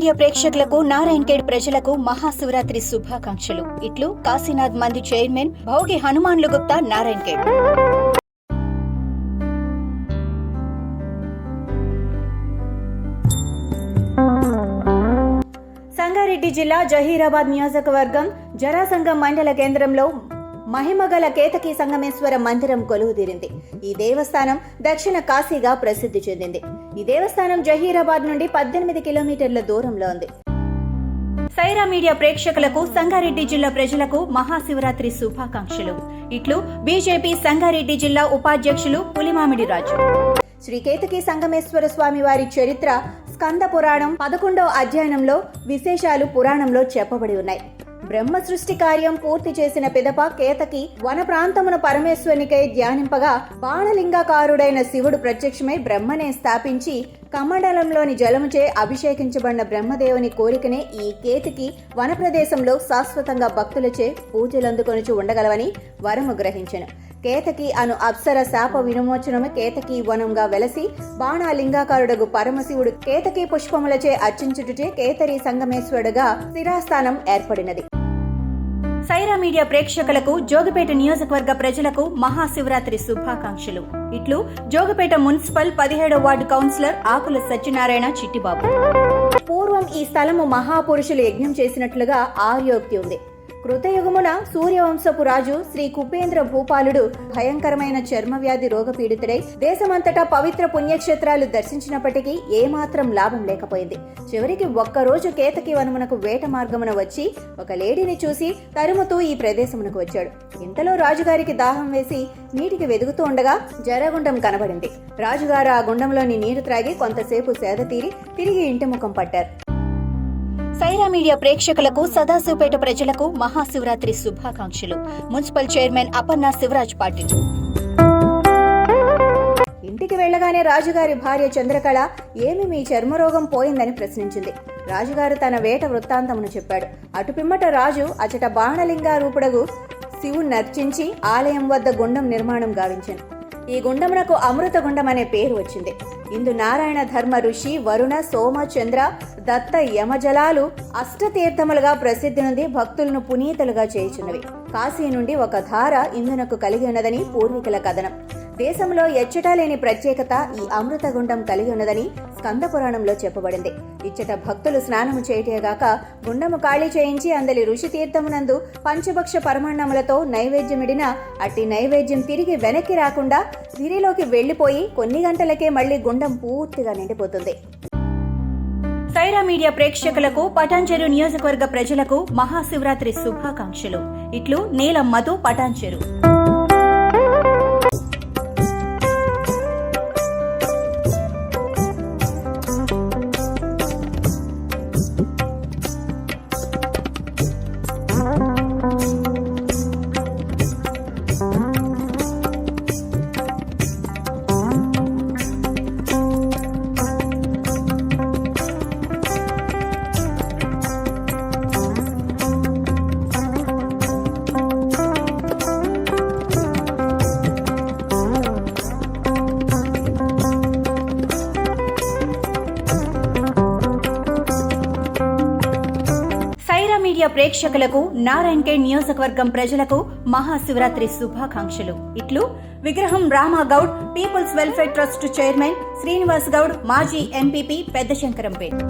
Media ప్రేక్షకులకు నారాయణ్ ఖేడ్ ప్రజలకు మహాశివరాత్రి శుభాకాంక్షలు. ఇట్లు కాశీనాథ్ మంది చైర్మన్ భౌగి హనుమాన్లు గుప్తా, నారాయణ్ ఖేడ్. సంగారెడ్డి జిల్లా జహీరాబాద్ నియోజకవర్గం జరాసంగం మండల కేంద్రంలో మహిమగల కేతకి సంగమేశ్వర మందిరం కొలువుదీరింది. ఈ దేవస్థానం దక్షిణ కాశీగా ప్రసిద్ధి చెందింది. ఈ దేవస్థానం జహీరాబాద్ నుండి 18 కిలోమీటర్ల దూరంలో ఉంది. సైరా మీడియా ప్రేక్షకులకు సంగారెడ్డి జిల్లా ప్రజలకు మహాశివరాత్రి శుభాకాంక్షలు. ఇట్లు బీజేపీ సంగారెడ్డి జిల్లా ఉపాధ్యక్షులు పులిమామిడి రాజు. శ్రీ కేతకి సంగమేశ్వర స్వామి వారి చరిత్ర స్కంద పురాణం 11వ అధ్యాయంలో విశేషాలు పురాణంలో చెప్పబడి ఉన్నాయి. బ్రహ్మ సృష్టి కార్యం పూర్తి చేసిన పిదప కేతకి వన ప్రాంతమున పరమేశ్వరునికై ధ్యానింపగా బాణలింగాకారుడైన శివుడు ప్రత్యక్షమై బ్రహ్మనే స్థాపించి కమండలంలోని జలముచే అభిషేకించబడిన బ్రహ్మదేవుని కోరికనే ఈ కేతకి వన ప్రదేశంలో శాశ్వతంగా భక్తులచే పూజలందుకొనుచు ఉండగలవని వరము గ్రహించెను. కేతకి అను అప్సర శాప విమోచనము కేతకి వనంగా వెలసి బాణాలింగాకారుడగు పరమశివుడు కేతకి పుష్పములచే అర్చించుటచే కేతరి సంగమేశ్వరుడుగా స్థిరాస్థానం ఏర్పడినది. సైరా మీడియా ప్రేక్షకులకు జోగిపేట నియోజకవర్గ ప్రజలకు మహాశివరాత్రి శుభాకాంక్షలు. ఇట్లు జోగిపేట మున్సిపల్ 17వ వార్డు కౌన్సిలర్ ఆకుల సత్యనారాయణ చిట్టిబాబు. పూర్వం ఈ స్థలము మహాపురుషులు యజ్ఞం చేసినట్లుగా ఆర్యోక్తి ఉంది. కృతయుగమున సూర్యవంశపు రాజు శ్రీ కుపేంద్ర భూపాలుడు భయంకరమైన చర్మవ్యాధి రోగపీడితుడై దేశమంతటా పవిత్ర పుణ్యక్షేత్రాలు దర్శించినప్పటికీ ఏమాత్రం లాభం లేకపోయింది. చివరికి ఒక్కరోజు కేతకి వనమునకు వేట మార్గమున వచ్చి ఒక లేడీని చూసి తరుముతూ ఈ ప్రదేశమునకు వచ్చాడు. ఇంతలో రాజుగారికి దాహం వేసి నీటికి వెదుగుతూ ఉండగా జరగుండం కనబడింది. రాజుగారు ఆ గుండంలోని నీరు త్రాగి కొంతసేపు సేద తీరి తిరిగి ఇంటి ముఖం పట్టారు. సైరా మీడియా ప్రేక్షకులకు సదాశివపేట ప్రజలకు మహాశివరాత్రి శుభాకాంక్షలు. Municipal chairman Aparna Shivaraj Patil. ఇంటికి వెళ్లగానే రాజుగారి భార్య చంద్రకళ ఏమి మీ చర్మరోగం పోయిందని ప్రశ్నించింది. రాజుగారు తన వేట వృత్తాంతమును చెప్పాడు. అటు పిమ్మట రాజు అచట బాణలింగా రూపుడగు శివుని నర్చించి ఆలయం వద్ద గుండం నిర్మాణం గావించాను. ఈ గుండమునకు అమృత గుండం అనే పేరు వచ్చింది. ఇందు నారాయణ ధర్మ ఋషి వరుణ సోమ చంద్ర దత్త యమజలాలు అష్టతీర్థములుగా ప్రసిద్ధి నుండి భక్తులను పునీతులుగా చేయుచున్నవి. కాశీ నుండి ఒక ధార ఇందునకు కలిగి ఉన్నదని పూర్వీకుల కథనం. దేశంలో ఎచ్చటా లేని ప్రత్యేకత ఈ అమృత గుండం కలిగి ఉన్నదని స్కంద పురాణంలో చెప్పబడింది. ఇచ్చట భక్తులు స్నానము చేయటేగాక గుండము ఖాళీ చేయించి అందలి ఋషి తీర్థమునందు పంచభక్ష పరమాన్నములతో నైవేద్యమిడిన అట్టి నైవేద్యం తిరిగి వెనక్కి రాకుండా గిరిలోకి వెళ్లిపోయి కొన్ని గంటలకే మళ్లీ గుండం పూర్తిగా నిండిపోతుంది. సైరా మీడియా ప్రేక్షకులకు పటాన్చెరు నియోజకవర్గ ప్రజలకు మహాశివరాత్రి శుభాకాంక్షలు. ఇట్లు నీలం మధు, పటాన్చెరు. మీడియా ప్రేక్షకులకు నారాయణ్ ఖేడ్ నియోజకవర్గం ప్రజలకు మహాశివరాత్రి శుభాకాంక్షలు. ఇట్లు విగ్రహం Ramagoud, people's welfare trust chairman Srinivas Goud, మాజీ ఎంపీపీ పెద్దశంకరంపేట్.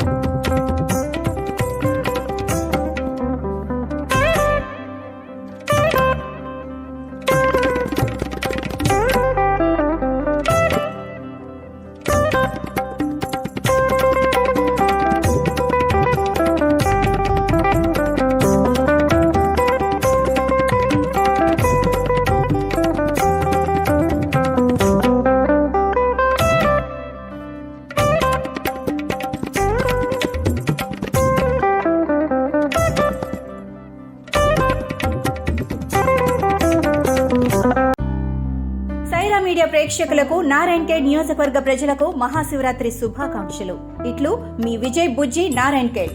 మీడియా ప్రేక్షకులకు నారాయణ్ ఖేడ్ నియోజకవర్గ ప్రజలకు మహాశివరాత్రి శుభాకాంక్షలు. ఇట్లు మీ విజయ్ బుజ్జి, నారాయణ్ ఖేడ్.